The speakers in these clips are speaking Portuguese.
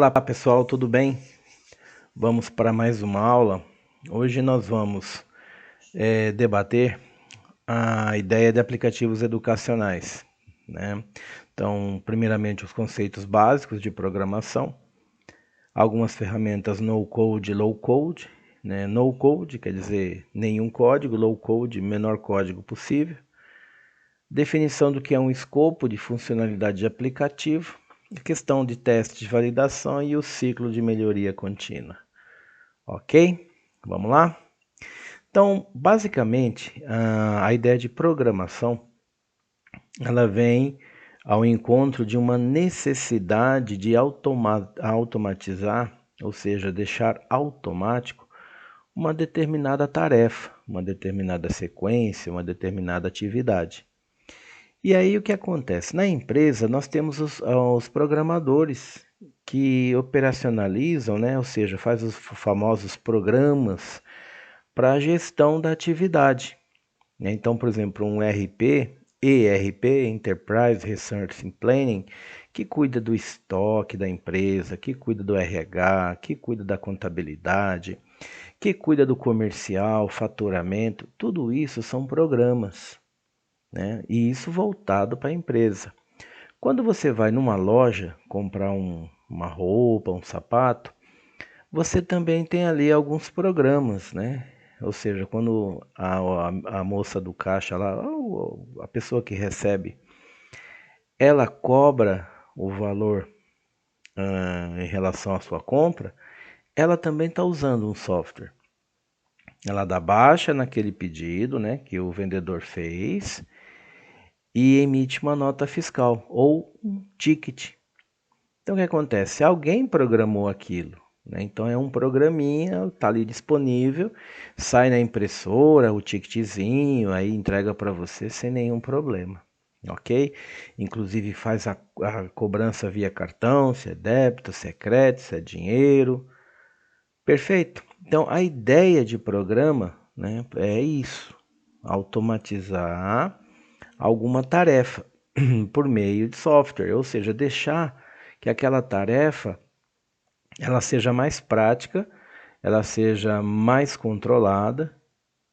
Olá pessoal, tudo bem? Vamos para mais uma aula. Hoje nós vamos debater a ideia de aplicativos educacionais, né? Então, primeiramente, os conceitos básicos de programação, algumas ferramentas no-code e low-code, né? No-code quer dizer nenhum código, low-code, menor código possível, definição do que é um escopo de funcionalidade de aplicativo, a questão de teste de validação e o ciclo de melhoria contínua. Ok? Vamos lá? Então, basicamente, a ideia de programação, ela vem ao encontro de uma necessidade de automatizar, ou seja, deixar automático uma determinada tarefa, uma determinada sequência, uma determinada atividade. E aí o que acontece? Na empresa nós temos os programadores que operacionalizam, né? Ou seja, faz os famosos programas para a gestão da atividade, né? Então, por exemplo, um ERP, Enterprise Resource Planning, que cuida do estoque da empresa, que cuida do RH, que cuida da contabilidade, que cuida do comercial, faturamento, tudo isso são programas, né? E isso voltado para a empresa. Quando você vai numa loja comprar uma roupa, um sapato, você também tem ali alguns programas, né? Ou seja, quando a moça do caixa lá, a pessoa que recebe, ela cobra o valor em relação à sua compra, ela também está usando um software. Ela dá baixa naquele pedido, né, que o vendedor fez e emite uma nota fiscal ou um ticket. Então o que acontece? Alguém programou aquilo, né? Então é um programinha, está ali disponível, sai na impressora, o ticketzinho, aí entrega para você sem nenhum problema, ok? Inclusive faz a cobrança via cartão, se é débito, se é crédito, se é dinheiro. Perfeito? Então a ideia de programa, né, é isso, automatizar alguma tarefa por meio de software, ou seja, deixar que aquela tarefa ela seja mais prática, ela seja mais controlada,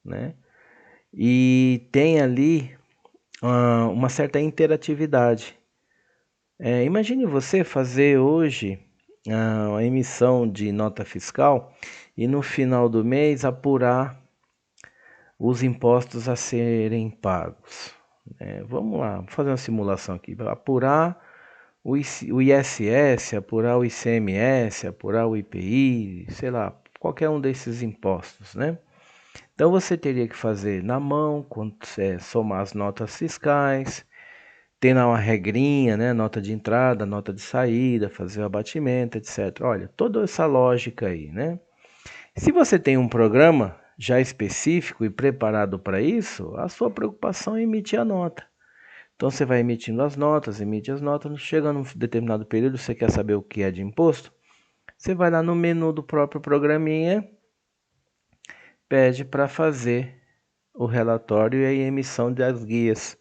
né? E tem ali uma certa interatividade. Imagine você fazer hoje a emissão de nota fiscal e no final do mês apurar os impostos a serem pagos. Vamos lá, vou fazer uma simulação aqui. Apurar o ISS, apurar o ICMS, apurar o IPI, sei lá, qualquer um desses impostos, né? Então você teria que fazer na mão, somar as notas fiscais, ter lá uma regrinha, né? Nota de entrada, nota de saída, fazer o abatimento, etc. Olha, toda essa lógica aí, né? Se você tem um programa já específico e preparado para isso, a sua preocupação é emitir a nota. Então você vai emitindo as notas, emite as notas, chega num determinado período, você quer saber o que é de imposto? Você vai lá no menu do próprio programinha, pede para fazer o relatório e a emissão das guias.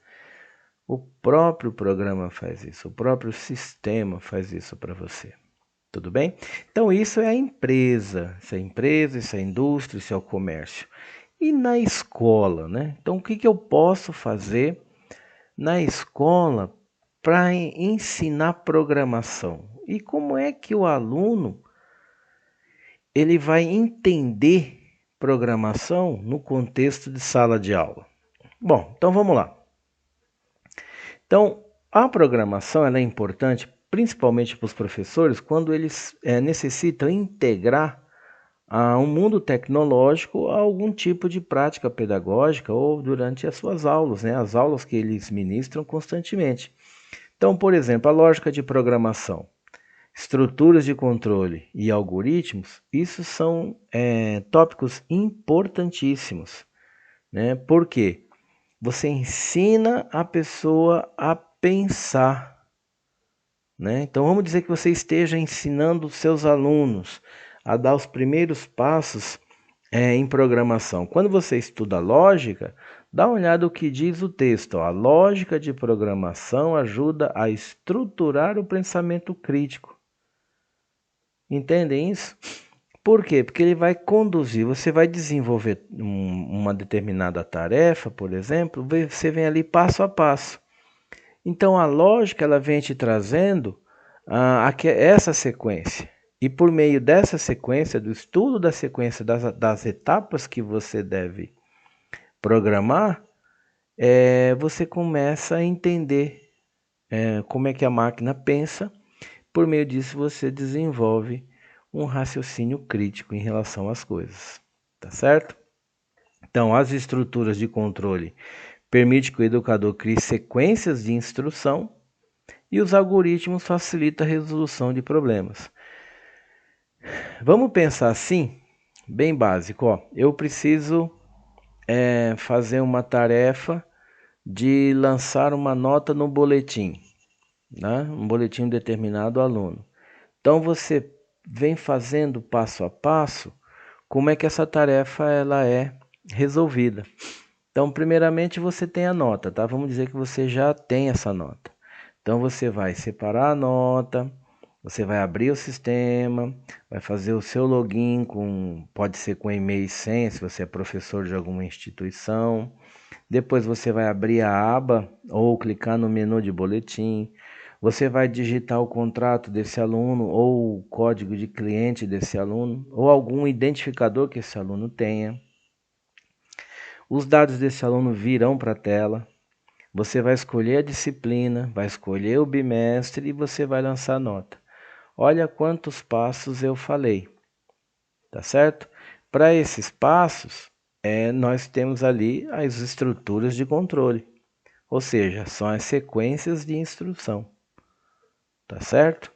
O próprio programa faz isso, o próprio sistema faz isso para você. Tudo bem? Então isso é a empresa, isso é a indústria, isso é o comércio. E na escola, né? Então o que eu posso fazer na escola para ensinar programação? E como é que o aluno ele vai entender programação no contexto de sala de aula? Bom, então vamos lá. Então, a programação ela é importante principalmente para os professores quando eles necessitam integrar a um mundo tecnológico a algum tipo de prática pedagógica ou durante as suas aulas, né? As aulas que eles ministram constantemente. Então, por exemplo, a lógica de programação, estruturas de controle e algoritmos, isso são tópicos importantíssimos, né? Por quê? Você ensina a pessoa a pensar, né? Então vamos dizer que você esteja ensinando os seus alunos a dar os primeiros passos em programação. Quando você estuda lógica, dá uma olhada no que diz o texto. A lógica de programação ajuda a estruturar o pensamento crítico. Entendem isso? Por quê? Porque ele vai conduzir, você vai desenvolver uma determinada tarefa, por exemplo, você vem ali passo a passo. Então a lógica ela vem te trazendo essa sequência. E por meio dessa sequência, do estudo da sequência das etapas que você deve programar, você começa a entender como é que a máquina pensa. Por meio disso, você desenvolve um raciocínio crítico em relação às coisas, tá certo? Então, as estruturas de controle permitem que o educador crie sequências de instrução e os algoritmos facilitam a resolução de problemas. Vamos pensar assim, bem básico. Ó. Eu preciso fazer uma tarefa de lançar uma nota no boletim, né? Um boletim determinado ao aluno. Então você vem fazendo passo a passo como é que essa tarefa ela é resolvida. Então, primeiramente você tem a nota, tá? Vamos dizer que você já tem essa nota. Então você vai separar a nota, você vai abrir o sistema, vai fazer o seu login pode ser com e-mail e senha, se você é professor de alguma instituição. Depois você vai abrir a aba ou clicar no menu de boletim. Você vai digitar o contrato desse aluno ou o código de cliente desse aluno ou algum identificador que esse aluno tenha. Os dados desse aluno virão para a tela. Você vai escolher a disciplina, vai escolher o bimestre e você vai lançar a nota. Olha quantos passos eu falei, tá certo? Para esses passos, nós temos ali as estruturas de controle, ou seja, são as sequências de instrução, tá certo?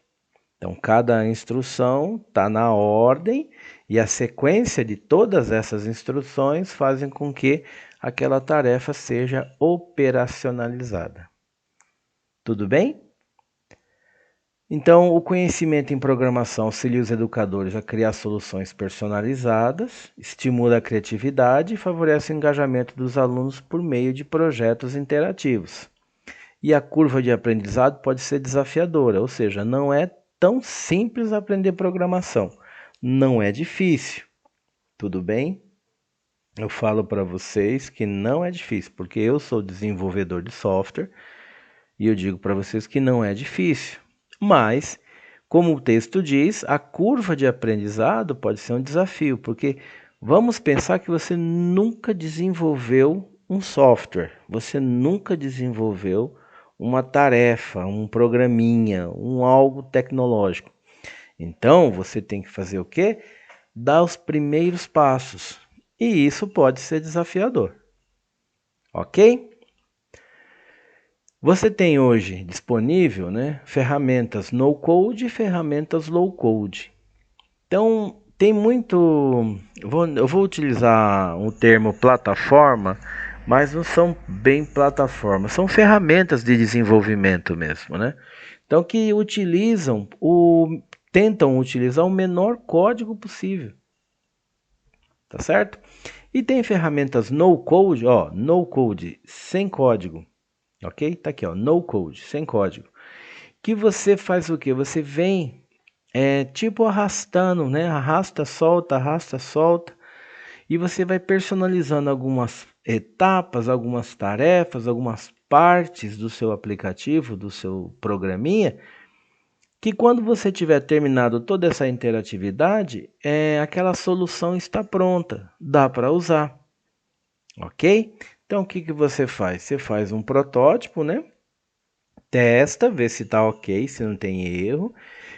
Então, cada instrução está na ordem e a sequência de todas essas instruções fazem com que aquela tarefa seja operacionalizada. Tudo bem? Então, o conhecimento em programação auxilia os educadores a criar soluções personalizadas, estimula a criatividade e favorece o engajamento dos alunos por meio de projetos interativos. E a curva de aprendizado pode ser desafiadora, ou seja, não é tão simples aprender programação. Não é difícil, tudo bem? Eu falo para vocês que não é difícil, porque eu sou desenvolvedor de software e eu digo para vocês que não é difícil. Mas, como o texto diz, a curva de aprendizado pode ser um desafio, porque vamos pensar que você nunca desenvolveu um software, você nunca desenvolveu uma tarefa, um programinha, um algo tecnológico. Então, você tem que fazer o quê? Dar os primeiros passos. E isso pode ser desafiador. Ok? Você tem hoje disponível, né, ferramentas no-code e ferramentas low-code. Então, tem muito... Eu vou utilizar o termo plataforma, mas não são bem plataformas, são ferramentas de desenvolvimento mesmo, né? Então, que tentam utilizar o menor código possível, tá certo? E tem ferramentas no-code, ó, no-code, sem código, ok? Tá aqui, ó, no-code, sem código. Que você faz o quê? Você vem, tipo arrastando, né? Arrasta, solta, e você vai personalizando algumas etapas, algumas tarefas, algumas partes do seu aplicativo, do seu programinha, que quando você tiver terminado toda essa interatividade, aquela solução está pronta, dá para usar, ok? Então o que que você faz? Você faz um protótipo, né? Testa, vê se está ok, se não tem erro,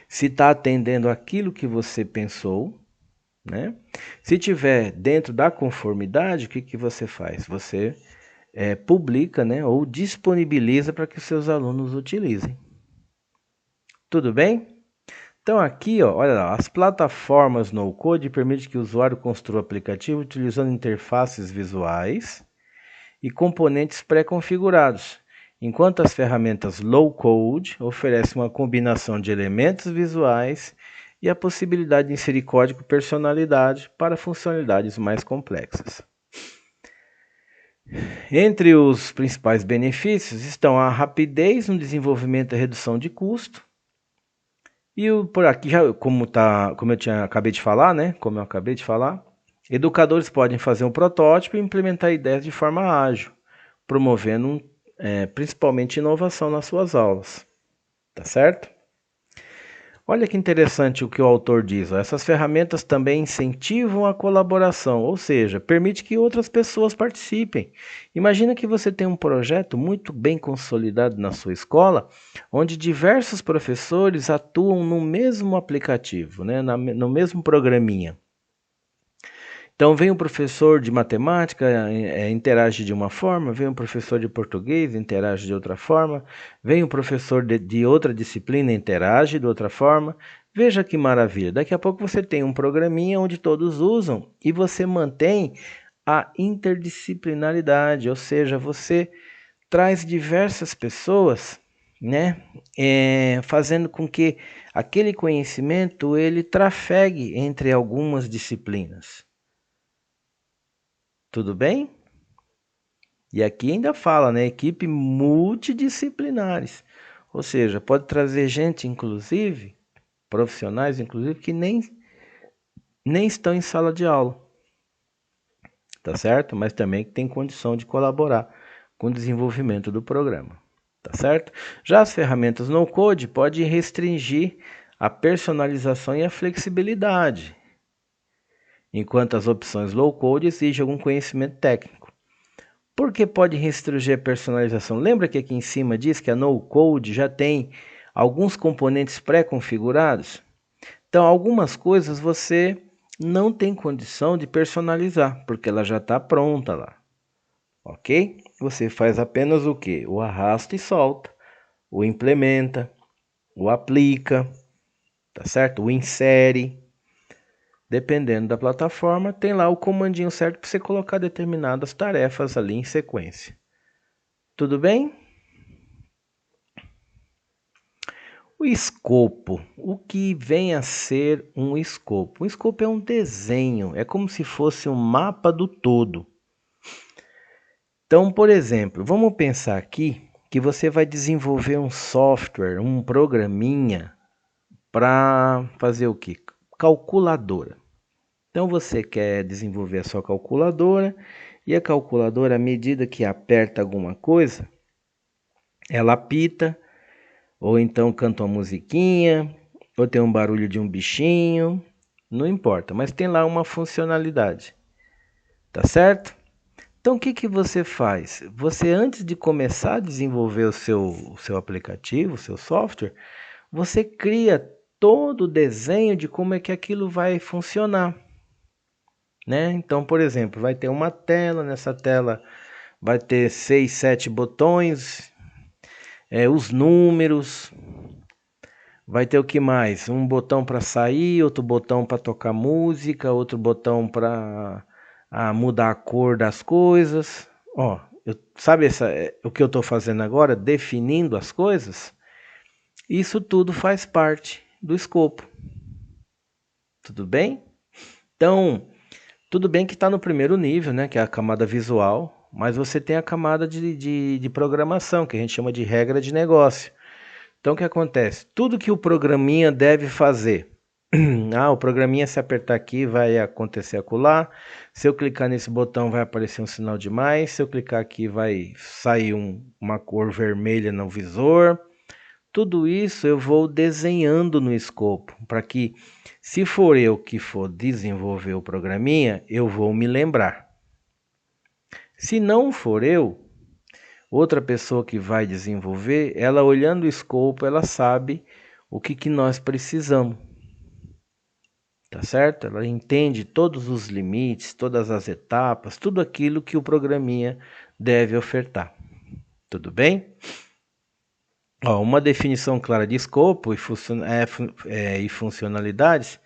se está atendendo aquilo que você pensou, né? Se tiver dentro da conformidade, o que que você faz? Você publica, né? Ou disponibiliza para que os seus alunos utilizem. Tudo bem? Então aqui, ó, olha lá, as plataformas no-code permitem que o usuário construa o aplicativo utilizando interfaces visuais e componentes pré-configurados, enquanto as ferramentas low-code oferecem uma combinação de elementos visuais e a possibilidade de inserir código personalidade para funcionalidades mais complexas. Entre os principais benefícios estão a rapidez no desenvolvimento e a redução de custo, E por aqui, já, como acabei de falar, né? Como eu acabei de falar, educadores podem fazer um protótipo e implementar ideias de forma ágil, promovendo principalmente inovação nas suas aulas. Tá certo? Olha que interessante o que o autor diz. Ó. Essas ferramentas também incentivam a colaboração, ou seja, permite que outras pessoas participem. Imagina que você tem um projeto muito bem consolidado na sua escola, onde diversos professores atuam no mesmo aplicativo, né, no mesmo programinha. Então vem o professor de matemática, interage de uma forma, vem o professor de português, interage de outra forma, vem o professor de outra disciplina, interage de outra forma. Veja que maravilha, daqui a pouco você tem um programinha onde todos usam e você mantém a interdisciplinaridade, ou seja, você traz diversas pessoas, né, fazendo com que aquele conhecimento ele trafegue entre algumas disciplinas. Tudo bem? E aqui ainda fala, né? Equipe multidisciplinares. Ou seja, pode trazer gente, inclusive, profissionais, inclusive, que nem estão em sala de aula. Tá certo? Mas também que tem condição de colaborar com o desenvolvimento do programa. Tá certo? Já as ferramentas no code podem restringir a personalização e a flexibilidade, enquanto as opções low code exigem algum conhecimento técnico. Porque pode restringir a personalização. Lembra que aqui em cima diz que a no code já tem alguns componentes pré-configurados? Então, algumas coisas você não tem condição de personalizar, porque ela já está pronta lá. Ok? Você faz apenas o que? O arrasta e solta, o implementa, o aplica, tá certo? O insere. Dependendo da plataforma, tem lá o comandinho certo para você colocar determinadas tarefas ali em sequência. Tudo bem? O escopo. O que vem a ser um escopo? O escopo é um desenho, é como se fosse um mapa do todo. Então, por exemplo, vamos pensar aqui que você vai desenvolver um software, um programinha para fazer o quê? Calculadora. Então você quer desenvolver a sua calculadora e a calculadora, à medida que aperta alguma coisa, ela apita, ou então canta uma musiquinha, ou tem um barulho de um bichinho, não importa, mas tem lá uma funcionalidade, tá certo? Então o que você faz? Você antes de começar a desenvolver o seu aplicativo, o seu software, você cria todo o desenho de como é que aquilo vai funcionar. Né? Então, por exemplo, vai ter uma tela, nessa tela vai ter 6, 7 botões, os números, vai ter o que mais? Um botão para sair, outro botão para tocar música, outro botão para mudar a cor das coisas. Ó, sabe o que eu estou fazendo agora? Definindo as coisas? Isso tudo faz parte do escopo. Tudo bem? Então, tudo bem que está no primeiro nível, né, que é a camada visual, mas você tem a camada de programação, que a gente chama de regra de negócio. Então, o que acontece? Tudo que o programinha deve fazer. O programinha, se apertar aqui, vai acontecer acolá. Se eu clicar nesse botão, vai aparecer um sinal de mais. Se eu clicar aqui, vai sair uma cor vermelha no visor. Tudo isso eu vou desenhando no escopo, para que, se for eu que for desenvolver o programinha, eu vou me lembrar. Se não for eu, outra pessoa que vai desenvolver, ela olhando o escopo, ela sabe o que nós precisamos. Tá certo? Ela entende todos os limites, todas as etapas, tudo aquilo que o programinha deve ofertar. Tudo bem? Uma definição clara de escopo e funcionalidades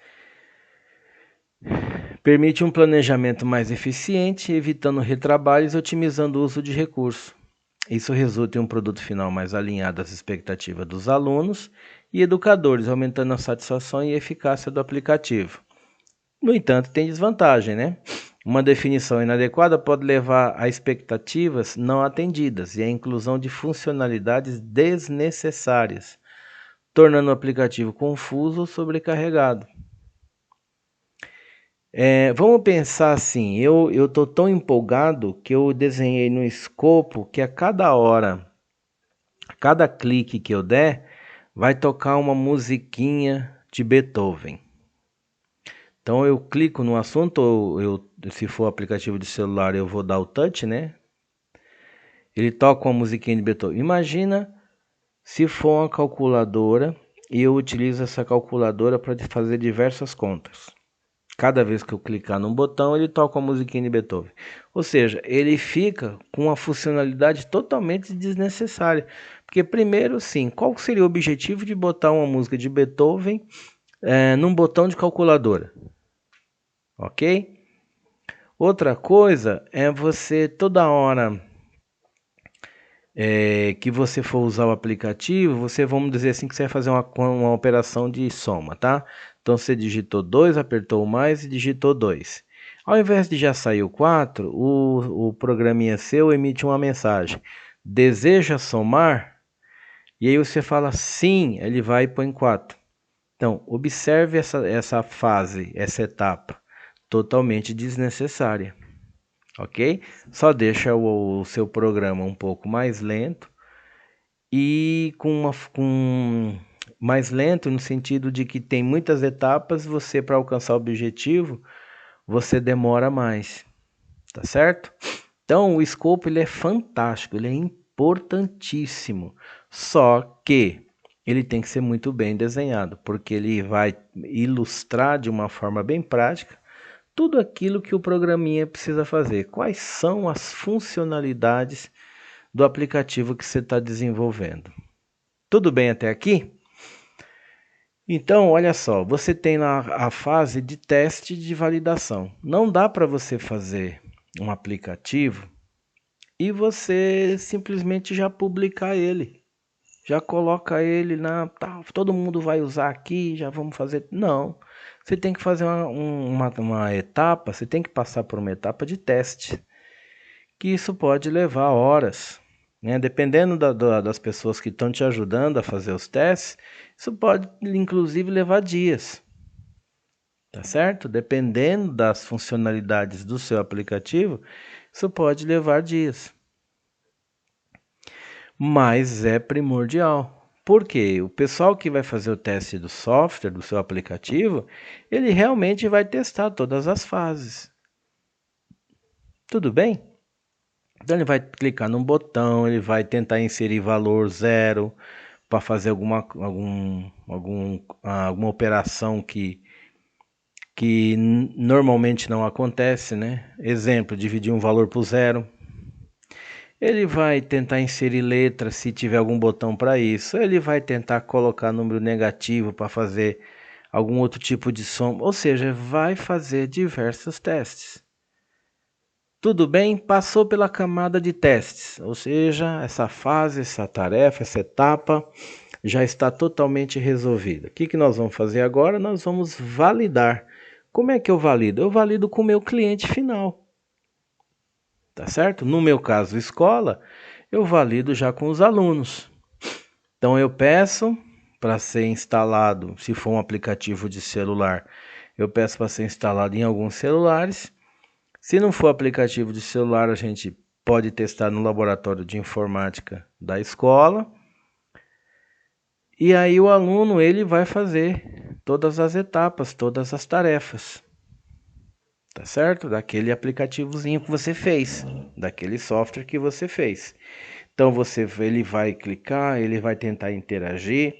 permite um planejamento mais eficiente, evitando retrabalhos e otimizando o uso de recursos. Isso resulta em um produto final mais alinhado às expectativas dos alunos e educadores, aumentando a satisfação e eficácia do aplicativo. No entanto, tem desvantagem, né? Uma definição inadequada pode levar a expectativas não atendidas e a inclusão de funcionalidades desnecessárias. tornando o aplicativo confuso ou sobrecarregado. Vamos pensar assim, eu estou tão empolgado que eu desenhei no escopo que a cada hora, a cada clique que eu der, vai tocar uma musiquinha de Beethoven. Então eu clico no assunto, ou se for aplicativo de celular, eu vou dar o touch, né? Ele toca uma musiquinha de Beethoven. Imagina se for uma calculadora e eu utilizo essa calculadora para fazer diversas contas. Cada vez que eu clicar num botão, ele toca uma musiquinha de Beethoven. Ou seja, ele fica com uma funcionalidade totalmente desnecessária. Porque primeiro, sim, qual seria o objetivo de botar uma música de Beethoven num botão de calculadora? Ok? Outra coisa é você toda hora que você for usar o aplicativo, vamos dizer assim, que você vai fazer uma operação de soma, tá? Então você digitou 2, apertou o mais e digitou 2. Ao invés de já sair o 4, o programinha seu emite uma mensagem. Deseja somar? E aí você fala sim, ele vai e põe 4. Então, observe essa fase, essa etapa, totalmente desnecessária. Ok? Só deixa o seu programa um pouco mais lento e com mais lento no sentido de que tem muitas etapas, você para alcançar o objetivo, você demora mais, tá certo? Então o escopo ele é fantástico, ele é importantíssimo, só que ele tem que ser muito bem desenhado, porque ele vai ilustrar de uma forma bem prática tudo aquilo que o programinha precisa fazer. Quais são as funcionalidades do aplicativo que você está desenvolvendo? Tudo bem até aqui? Então, olha só, você tem lá a fase de teste de validação. Não dá para você fazer um aplicativo e você simplesmente já publicar ele. Já coloca ele todo mundo vai usar aqui, já vamos fazer. Não, você tem que fazer uma etapa, você tem que passar por uma etapa de teste, que isso pode levar horas, né? Dependendo das pessoas que estão te ajudando a fazer os testes, isso pode inclusive levar dias, tá certo? Dependendo das funcionalidades do seu aplicativo, isso pode levar dias. Mas é primordial. Porque o pessoal que vai fazer o teste do software, do seu aplicativo, ele realmente vai testar todas as fases. Tudo bem? Então ele vai clicar num botão, ele vai tentar inserir valor 0 para fazer alguma operação que normalmente não acontece, né? Exemplo, dividir um valor por 0. Ele vai tentar inserir letra se tiver algum botão para isso. Ele vai tentar colocar número negativo para fazer algum outro tipo de soma. Ou seja, vai fazer diversos testes. Tudo bem? Passou pela camada de testes. Ou seja, essa fase, essa tarefa, essa etapa já está totalmente resolvida. O que nós vamos fazer agora? Nós vamos validar. Como é que eu valido? Eu valido com o meu cliente final. Tá certo? No meu caso, escola, eu valido já com os alunos. Então eu peço para ser instalado, se for um aplicativo de celular, eu peço para ser instalado em alguns celulares. Se não for aplicativo de celular, a gente pode testar no laboratório de informática da escola. E aí o aluno ele vai fazer todas as etapas, todas as tarefas. Tá certo? Daquele aplicativozinho que você fez, daquele software que você fez. Então ele vai clicar, ele vai tentar interagir,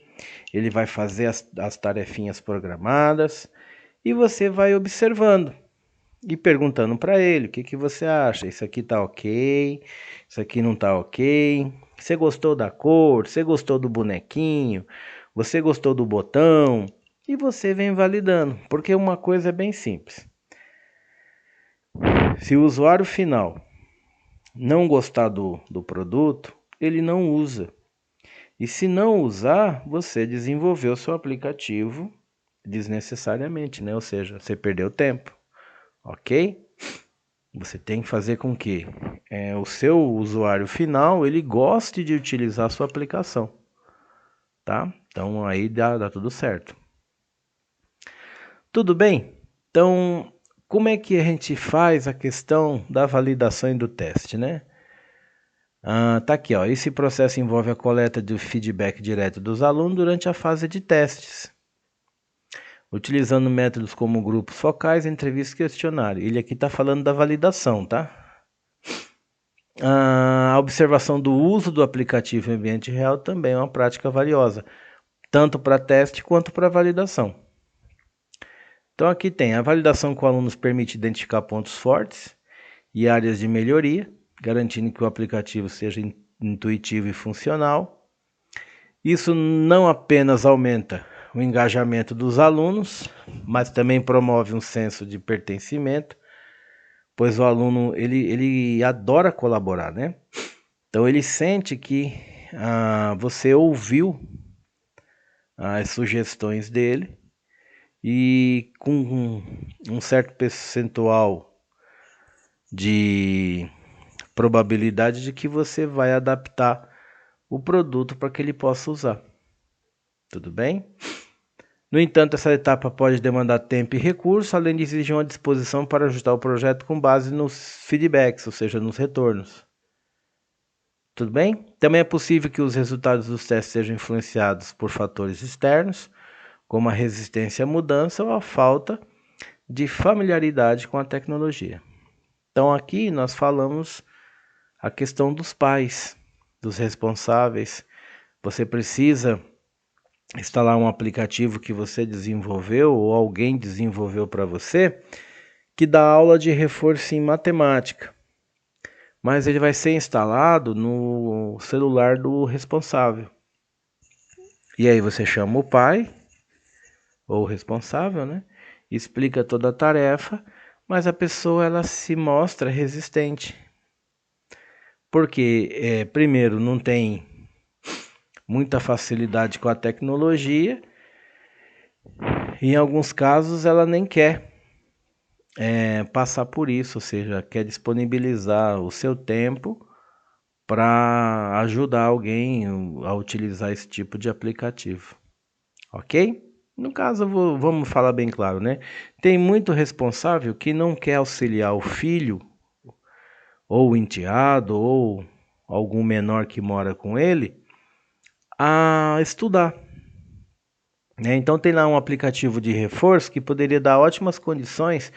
ele vai fazer as tarefinhas programadas e você vai observando e perguntando para ele o que você acha. Isso aqui tá ok, isso aqui não tá ok. Você gostou da cor? Você gostou do bonequinho? Você gostou do botão? E você vem validando, porque uma coisa é bem simples. Se o usuário final não gostar do produto, ele não usa. E se não usar, você desenvolveu seu aplicativo desnecessariamente, né? Ou seja, você perdeu tempo, ok? Você tem que fazer com que o seu usuário final ele goste de utilizar a sua aplicação. tá? Então aí dá tudo certo. Tudo bem? Então, como é que a gente faz a questão da validação e do teste, né? Tá aqui, ó. Esse processo envolve a coleta do feedback direto dos alunos durante a fase de testes, utilizando métodos como grupos focais, entrevistas e questionário. Ele aqui está falando da validação, tá? A observação do uso do aplicativo em ambiente real também é uma prática valiosa, tanto para teste quanto para validação. Então aqui tem a validação com alunos permite identificar pontos fortes e áreas de melhoria, garantindo que o aplicativo seja intuitivo e funcional. Isso não apenas aumenta o engajamento dos alunos, mas também promove um senso de pertencimento, pois o aluno ele adora colaborar, né? Então ele sente que você ouviu as sugestões dele e com um certo percentual de probabilidade de que você vai adaptar o produto para que ele possa usar. Tudo bem? No entanto, essa etapa pode demandar tempo e recurso, além de exigir uma disposição para ajustar o projeto com base nos feedbacks, ou seja, nos retornos. Tudo bem? Também é possível que os resultados dos testes sejam influenciados por fatores externos, como a resistência à mudança ou a falta de familiaridade com a tecnologia. Então aqui nós falamos a questão dos pais, dos responsáveis. Você precisa instalar um aplicativo que você desenvolveu ou alguém desenvolveu para você, que dá aula de reforço em matemática. Mas ele vai ser instalado no celular do responsável. E aí você chama o pai, ou o responsável, né? Explica toda a tarefa, mas a pessoa ela se mostra resistente. Porque, primeiro, não tem muita facilidade com a tecnologia, e em alguns casos ela nem quer passar por isso, ou seja, quer disponibilizar o seu tempo para ajudar alguém a utilizar esse tipo de aplicativo, ok? No caso, vamos falar bem claro, né? Tem muito responsável que não quer auxiliar o filho, ou o enteado, ou algum menor que mora com ele, a estudar. Então tem lá um aplicativo de reforço que poderia dar ótimas condições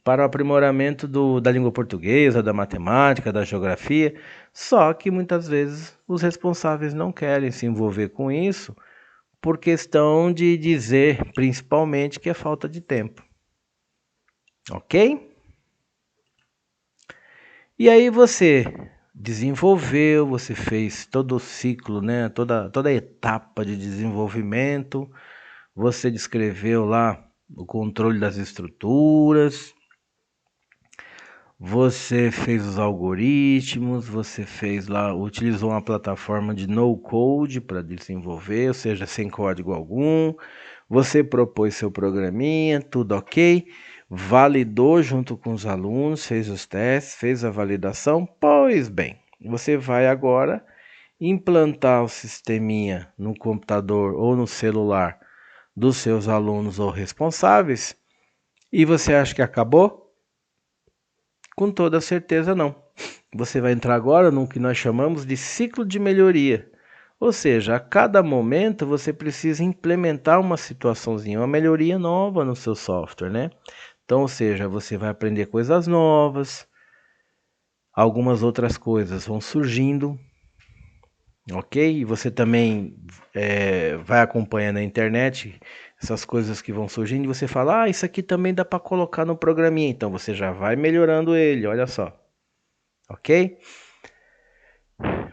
para o aprimoramento da língua portuguesa, da matemática, da geografia, só que muitas vezes os responsáveis não querem se envolver com isso por questão de dizer, principalmente, que é falta de tempo. Ok? E aí você desenvolveu, você fez todo o ciclo, né? toda a etapa de desenvolvimento, você descreveu lá o controle das estruturas, você fez os algoritmos, você fez lá, utilizou uma plataforma de no code para desenvolver, ou seja, sem código algum. Você propôs seu programinha, tudo ok, validou junto com os alunos, fez os testes, fez a validação. Pois bem, você vai agora implantar o sisteminha no computador ou no celular dos seus alunos ou responsáveis e você acha que acabou? Com toda certeza não. Você vai entrar agora no que nós chamamos de ciclo de melhoria. Ou seja, a cada momento você precisa implementar uma situaçãozinha, uma melhoria nova no seu software, né? Então, ou seja, você vai aprender coisas novas, algumas outras coisas vão surgindo, ok? E você também vai acompanhando na internet essas coisas que vão surgindo e você fala, isso aqui também dá para colocar no programinha. Então você já vai melhorando ele, olha só, ok?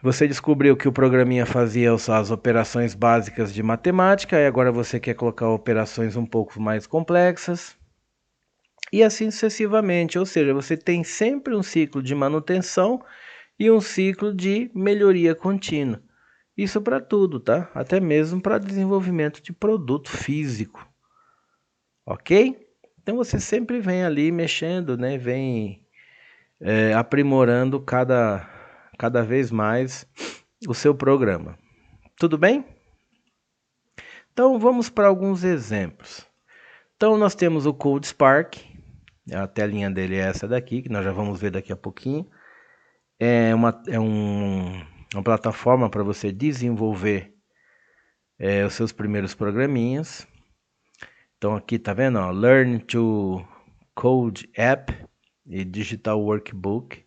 Você descobriu que o programinha fazia as operações básicas de matemática e agora você quer colocar operações um pouco mais complexas. E assim sucessivamente, ou seja, você tem sempre um ciclo de manutenção e um ciclo de melhoria contínua. Isso para tudo, tá? Até mesmo para desenvolvimento de produto físico. Ok? Então você sempre vem ali mexendo, né? Vem aprimorando cada vez mais o seu programa. Tudo bem? Então, vamos para alguns exemplos. Então, nós temos o CodeSpark, a telinha dele é essa daqui, que nós já vamos ver daqui a pouquinho. É uma plataforma para você desenvolver os seus primeiros programinhas. Então, aqui tá vendo? Ó, Learn to Code App e Digital Workbook.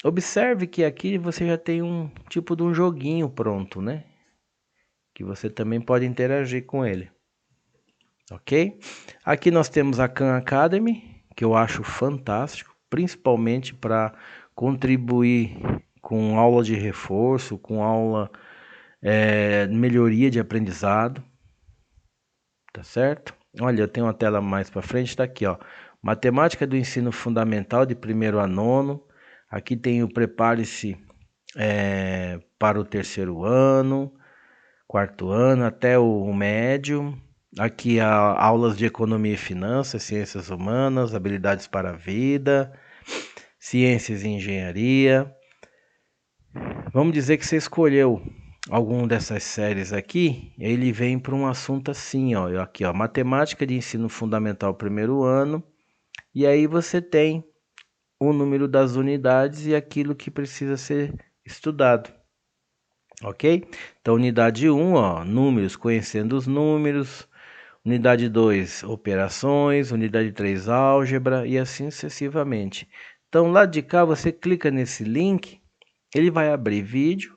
Observe que aqui você já tem um tipo de um joguinho pronto, né? Que você também pode interagir com ele. Ok? Aqui nós temos a Khan Academy, que eu acho fantástico, principalmente para contribuir com aula de reforço, com aula melhoria de aprendizado. Tá certo? Olha, eu tenho uma tela mais para frente, tá aqui, ó. Matemática do ensino fundamental de primeiro a nono. Aqui tem o prepare-se para o terceiro ano, quarto ano, até o médio. Aqui há aulas de economia e finanças, ciências humanas, habilidades para a vida, ciências e engenharia. Vamos dizer que você escolheu algum dessas séries aqui, ele vem para um assunto assim, ó, aqui, ó, matemática de ensino fundamental primeiro ano, e aí você tem o número das unidades e aquilo que precisa ser estudado. Ok? Então, unidade 1, ó, números, conhecendo os números. Unidade 2, operações. Unidade 3, álgebra e assim sucessivamente. Então, lá de cá, você clica nesse link, ele vai abrir vídeo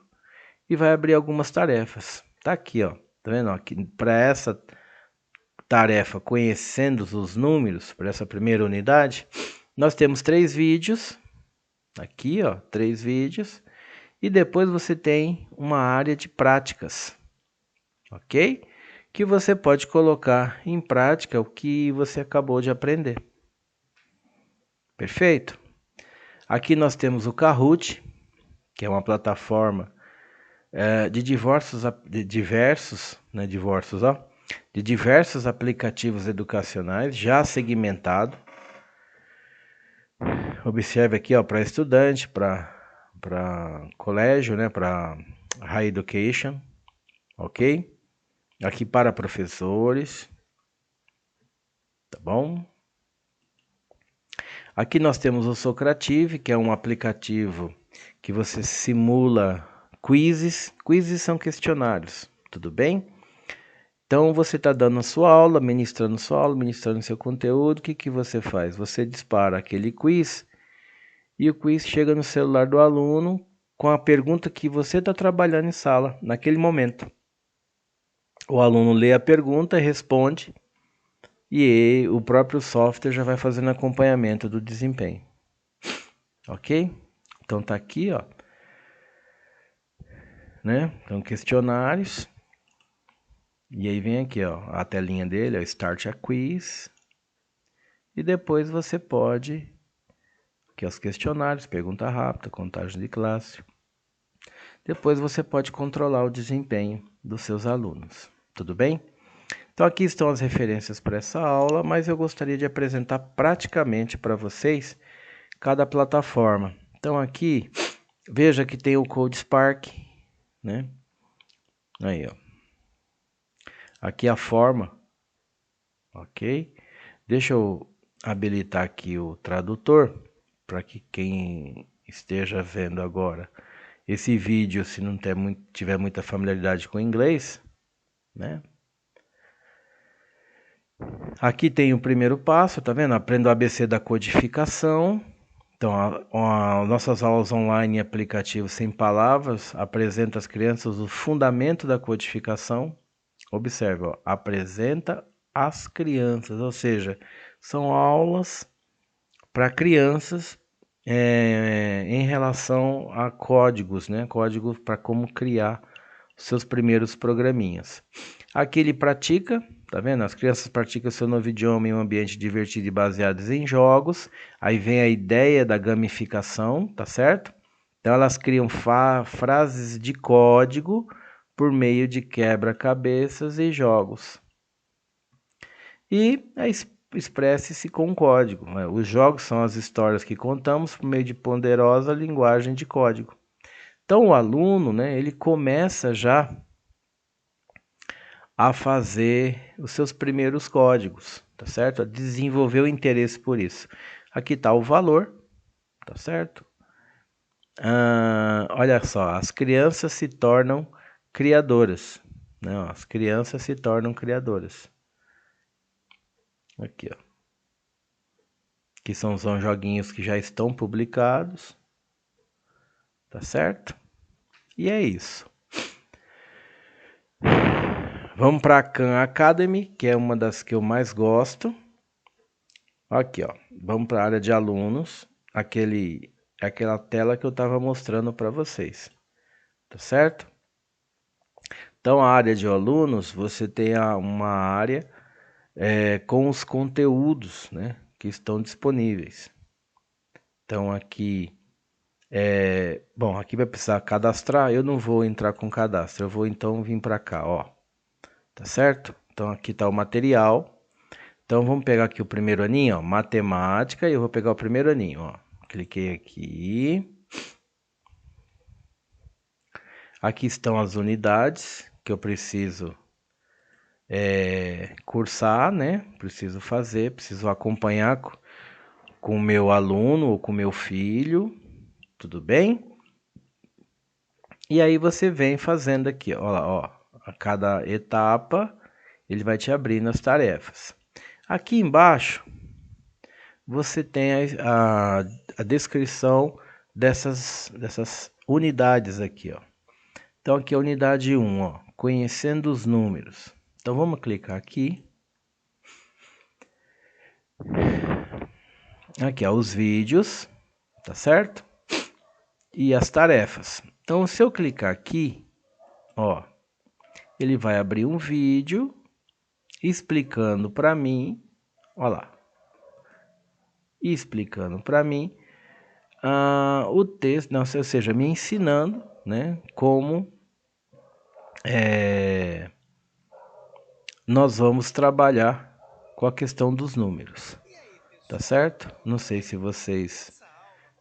e vai abrir algumas tarefas. Tá aqui, ó. Tá vendo? Aqui, para essa tarefa, conhecendo os números, para essa primeira unidade, nós temos 3 vídeos. Aqui, ó, 3 vídeos. E depois você tem uma área de práticas, ok? Que você pode colocar em prática o que você acabou de aprender. Perfeito? Aqui nós temos o Kahoot, que é uma plataforma de diversos aplicativos educacionais já segmentado. Observe aqui, ó, para estudante, para colégio, né, para high education, ok? Aqui para professores, tá bom? Aqui nós temos o Socrative, que é um aplicativo que você simula quizzes. Quizzes são questionários, tudo bem? Então você está dando a sua aula, ministrando seu conteúdo. O que você faz? Você dispara aquele quiz e o quiz chega no celular do aluno com a pergunta que você está trabalhando em sala naquele momento. O aluno lê a pergunta, responde e o próprio software já vai fazendo acompanhamento do desempenho. Ok? Então tá aqui, ó, né? Então questionários. E aí vem aqui, ó, a telinha dele, ó, Start a Quiz. E depois você pode, aqui os questionários, pergunta rápida, contagem de classe. Depois você pode controlar o desempenho dos seus alunos, tudo bem? Então aqui estão as referências para essa aula, mas eu gostaria de apresentar praticamente para vocês cada plataforma. Então aqui, veja que tem o CodeSpark, né? Aí, ó. Aqui a forma, ok? Deixa eu habilitar aqui o tradutor, para que quem esteja vendo agora esse vídeo, se não tiver muita familiaridade com o inglês, né? Aqui tem o primeiro passo, tá vendo? Aprenda o ABC da codificação. Então, nossas aulas online e aplicativos sem palavras apresentam às crianças o fundamento da codificação. Observe, ó, apresenta às crianças, ou seja, são aulas para crianças em relação a códigos, né? Códigos para como criar seus primeiros programinhas. Aqui ele pratica, tá vendo? As crianças praticam seu novo idioma em um ambiente divertido e baseado em jogos. Aí vem a ideia da gamificação, tá certo? Então elas criam frases de código por meio de quebra-cabeças e jogos. E expresse-se com código. Os jogos são as histórias que contamos por meio de poderosa linguagem de código. Então o aluno, né, ele começa já a fazer os seus primeiros códigos, tá certo? A desenvolver o interesse por isso. Aqui está o valor, tá certo? Olha só, as crianças se tornam criadoras, né? As crianças se tornam criadoras. Aqui, ó. Que são joguinhos que já estão publicados, tá certo? E é isso. Vamos para a Khan Academy, que é uma das que eu mais gosto. Aqui, ó. Vamos para a área de alunos, aquela tela que eu estava mostrando para vocês, tá certo? Então, a área de alunos, você tem uma área com os conteúdos, né, que estão disponíveis. Então, aqui, bom, aqui vai precisar cadastrar, eu não vou entrar com cadastro, eu vou então vir para cá, ó, tá certo? Então, aqui está o material. Então, vamos pegar aqui o primeiro aninho, ó, matemática, e eu vou pegar o primeiro aninho, ó. Cliquei aqui. Aqui estão as unidades que eu preciso cursar, né? Preciso fazer, preciso acompanhar com o meu aluno ou com o meu filho, tudo bem? E aí você vem fazendo aqui, ó, ó, a cada etapa ele vai te abrindo as tarefas. Aqui embaixo você tem a descrição dessas unidades aqui, ó. Então aqui é a unidade 1, ó, conhecendo os números. Então vamos clicar aqui. Aqui, ó, os vídeos, tá certo? E as tarefas. Então se eu clicar aqui, ó, ele vai abrir um vídeo explicando para mim, ó lá, explicando para mim o texto, não, ou seja, me ensinando, né, como nós vamos trabalhar com a questão dos números, tá certo? Não sei se vocês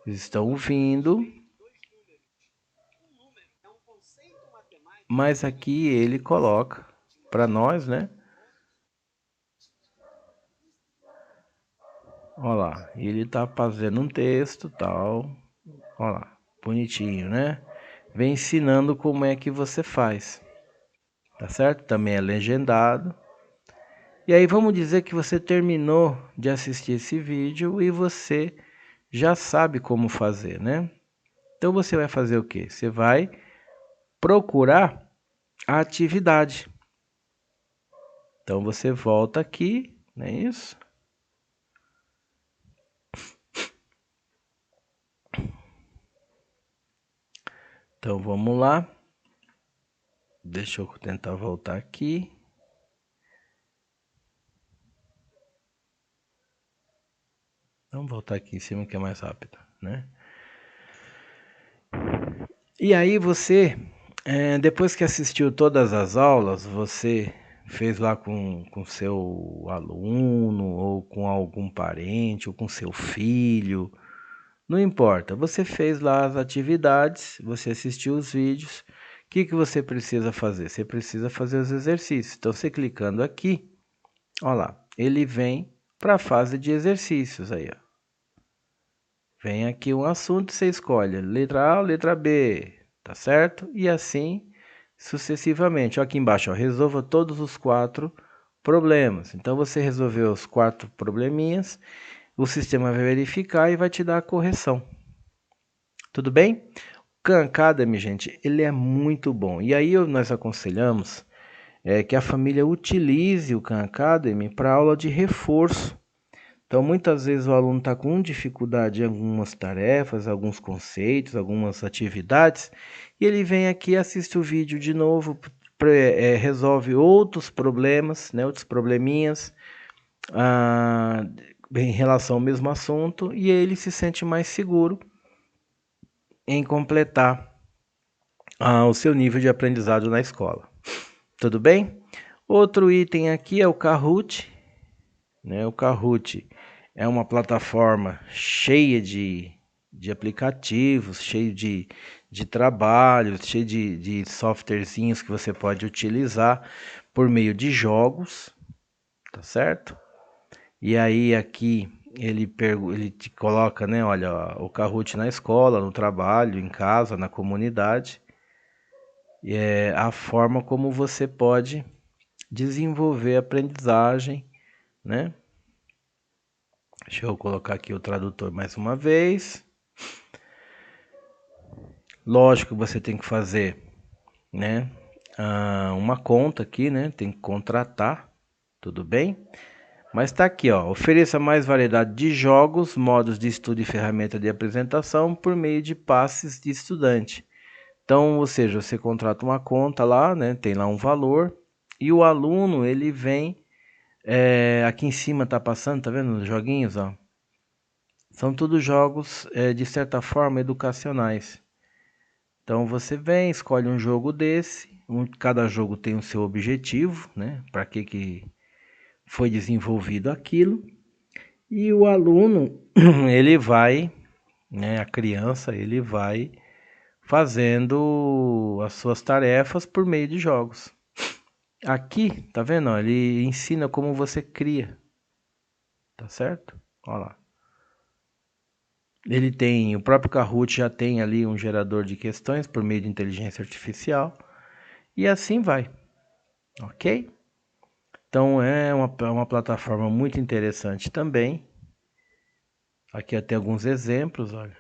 estão ouvindo, mas aqui ele coloca para nós, né? Olha lá, ele tá fazendo um texto tal, olha lá, bonitinho, né? Vem ensinando como é que você faz, tá certo? Também é legendado. E aí vamos dizer que você terminou de assistir esse vídeo e você já sabe como fazer, né? Então você vai fazer o quê? Você vai procurar a atividade. Então você volta aqui, não é isso? Então vamos lá. Deixa eu tentar voltar aqui. Vamos voltar aqui em cima que é mais rápido, né? E aí você, depois que assistiu todas as aulas, você fez lá com seu aluno, ou com algum parente, ou com seu filho, não importa. Você fez lá as atividades, você assistiu os vídeos. O que você precisa fazer? Você precisa fazer os exercícios. Então, você clicando aqui, ó lá, ele vem para a fase de exercícios aí, ó. Vem aqui um assunto, você escolhe letra A ou letra B, tá certo? E assim sucessivamente. Ó, aqui embaixo, ó, resolva todos os 4 problemas. Então você resolveu os 4 probleminhas, o sistema vai verificar e vai te dar a correção. Tudo bem? O Khan Academy, gente, ele é muito bom. E aí nós aconselhamos que a família utilize o Khan Academy para aula de reforço. Então, muitas vezes o aluno está com dificuldade em algumas tarefas, alguns conceitos, algumas atividades, e ele vem aqui, assiste o vídeo de novo, resolve outros problemas, né, outros probleminhas em relação ao mesmo assunto, e ele se sente mais seguro em completar o seu nível de aprendizado na escola. Tudo bem? Outro item aqui é o Kahoot, né? O Kahoot é uma plataforma cheia de aplicativos, cheio de trabalhos, cheio de softwarezinhos que você pode utilizar por meio de jogos, tá certo? E aí aqui ele te coloca, né, olha, ó, o Kahoot na escola, no trabalho, em casa, na comunidade. E é a forma como você pode desenvolver a aprendizagem, né? Deixa eu colocar aqui o tradutor mais uma vez. Lógico que você tem que fazer, né, uma conta aqui, né? Tem que contratar, tudo bem? Mas tá aqui, ó. Ofereça mais variedade de jogos, modos de estudo e ferramenta de apresentação por meio de passes de estudante. Então, ou seja, você contrata uma conta lá, né? Tem lá um valor e o aluno ele vem aqui em cima tá passando, tá vendo os joguinhos, ó? São todos jogos de certa forma educacionais. Então você vem, escolhe um jogo desse, cada jogo tem o seu objetivo, né? Para que foi desenvolvido aquilo. E o aluno, ele vai, né? A criança, ele vai fazendo as suas tarefas por meio de jogos. Aqui, tá vendo? Ó, ele ensina como você cria, tá certo? Olha lá. Ele tem, o próprio Kahoot já tem ali um gerador de questões por meio de inteligência artificial e assim vai, ok? Então é uma plataforma muito interessante também. Aqui até alguns exemplos, olha.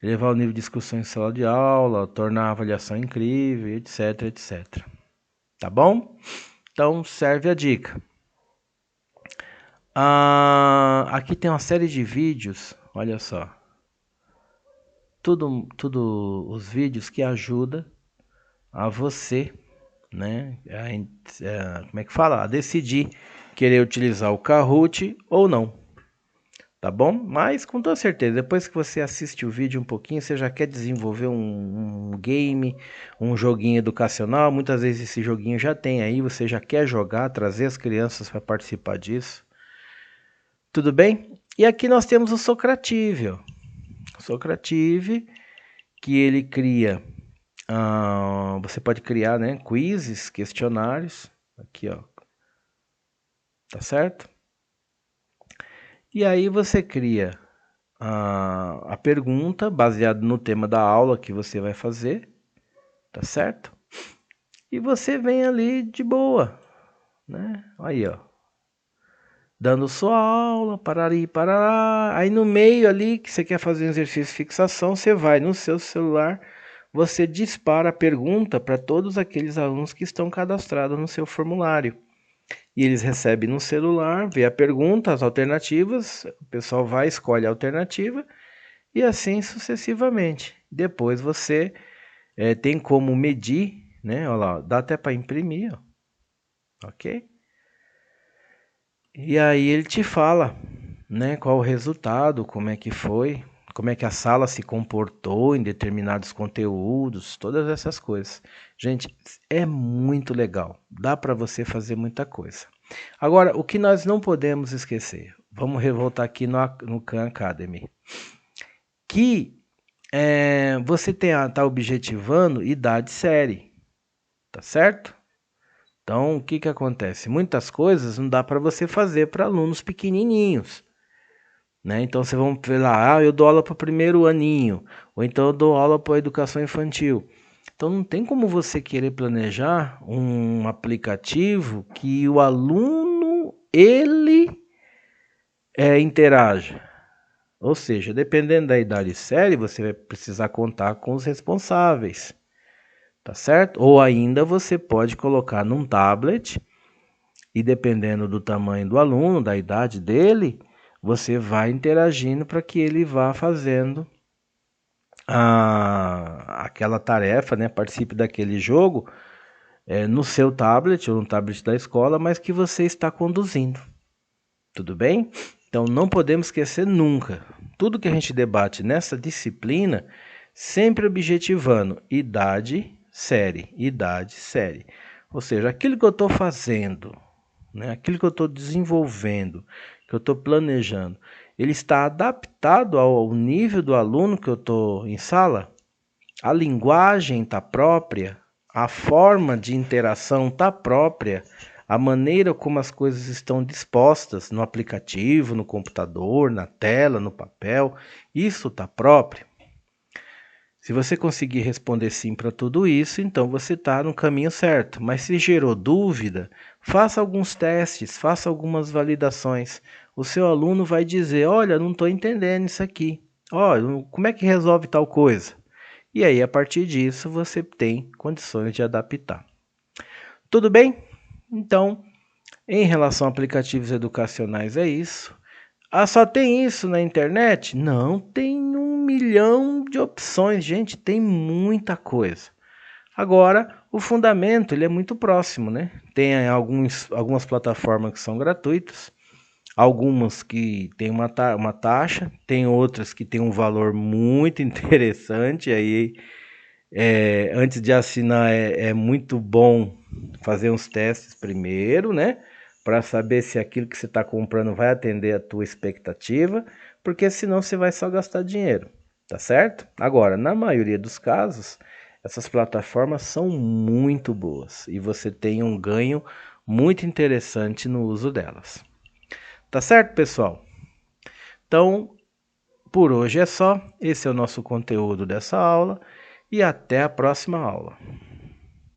Elevar o nível de discussão em sala de aula, tornar a avaliação incrível, etc, etc. Tá bom? Então serve a dica. Aqui tem uma série de vídeos, olha só. Tudo os vídeos que ajudam a você, né? Como é que fala? A decidir querer utilizar o Kahoot ou não. Tá bom? Mas com toda certeza, depois que você assiste o vídeo um pouquinho, você já quer desenvolver um game, um joguinho educacional. Muitas vezes esse joguinho já tem aí, você já quer jogar, trazer as crianças para participar disso. Tudo bem? E aqui nós temos o Socrative, ó. Socrative, que ele cria, você pode criar, né, quizzes, questionários, aqui, ó, tá certo? E aí você cria a pergunta baseada no tema da aula que você vai fazer, tá certo? E você vem ali de boa, né? Aí, ó, dando sua aula, parari, parará. Aí no meio ali que você quer fazer um exercício de fixação, você vai no seu celular, você dispara a pergunta para todos aqueles alunos que estão cadastrados no seu formulário. E eles recebem no celular, vê a pergunta, as alternativas, o pessoal vai, escolhe a alternativa e assim sucessivamente. Depois você tem como medir, né? Olha lá, dá até para imprimir, ó, ok? E aí ele te fala, né, qual o resultado, como é que foi, como é que a sala se comportou em determinados conteúdos, todas essas coisas. Gente, é muito legal, dá para você fazer muita coisa. Agora, o que nós não podemos esquecer, vamos voltar aqui no Khan Academy, que você está objetivando idade série, tá certo? Então, o que que acontece? Muitas coisas não dá para você fazer para alunos pequenininhos, né? Então, você vamos ver lá, eu dou aula para o primeiro aninho, ou então eu dou aula para a educação infantil. Então, não tem como você querer planejar um aplicativo que o aluno, ele interaja. Ou seja, dependendo da idade série, você vai precisar contar com os responsáveis, tá certo? Ou ainda você pode colocar num tablet e dependendo do tamanho do aluno, da idade dele, você vai interagindo para que ele vá fazendo aquela tarefa, né? Participe daquele jogo no seu tablet ou no tablet da escola, mas que você está conduzindo. Tudo bem? Então não podemos esquecer nunca. Tudo que a gente debate nessa disciplina, sempre objetivando idade, série, idade, série. Ou seja, aquilo que eu estou fazendo, né, aquilo que eu estou desenvolvendo, que eu estou planejando, ele está adaptado ao nível do aluno que eu estou em sala? A linguagem está própria? a forma de interação está própria, a maneira como as coisas estão dispostas no aplicativo, no computador, na tela, no papel, isso está próprio. Se você conseguir responder sim para tudo isso, então você está no caminho certo. Mas se gerou dúvida, faça alguns testes, faça algumas validações. O seu aluno vai dizer: olha, não estou entendendo isso aqui. Olha, como é que resolve tal coisa? E aí, a partir disso, você tem condições de adaptar. Tudo bem? Então, em relação a aplicativos educacionais, é isso. Ah, só tem isso na internet? Não, tem 1 milhão de opções, gente, tem muita coisa. Agora, o fundamento ele é muito próximo, né? Tem algumas plataformas que são gratuitas, algumas que têm uma taxa, tem outras que têm um valor muito interessante. Aí, antes de assinar, é muito bom fazer uns testes primeiro, né? Para saber se aquilo que você está comprando vai atender a tua expectativa, porque senão você vai só gastar dinheiro, tá certo? Agora, na maioria dos casos, essas plataformas são muito boas e você tem um ganho muito interessante no uso delas. Tá certo, pessoal? Então, por hoje é só. Esse é o nosso conteúdo dessa aula e até a próxima aula.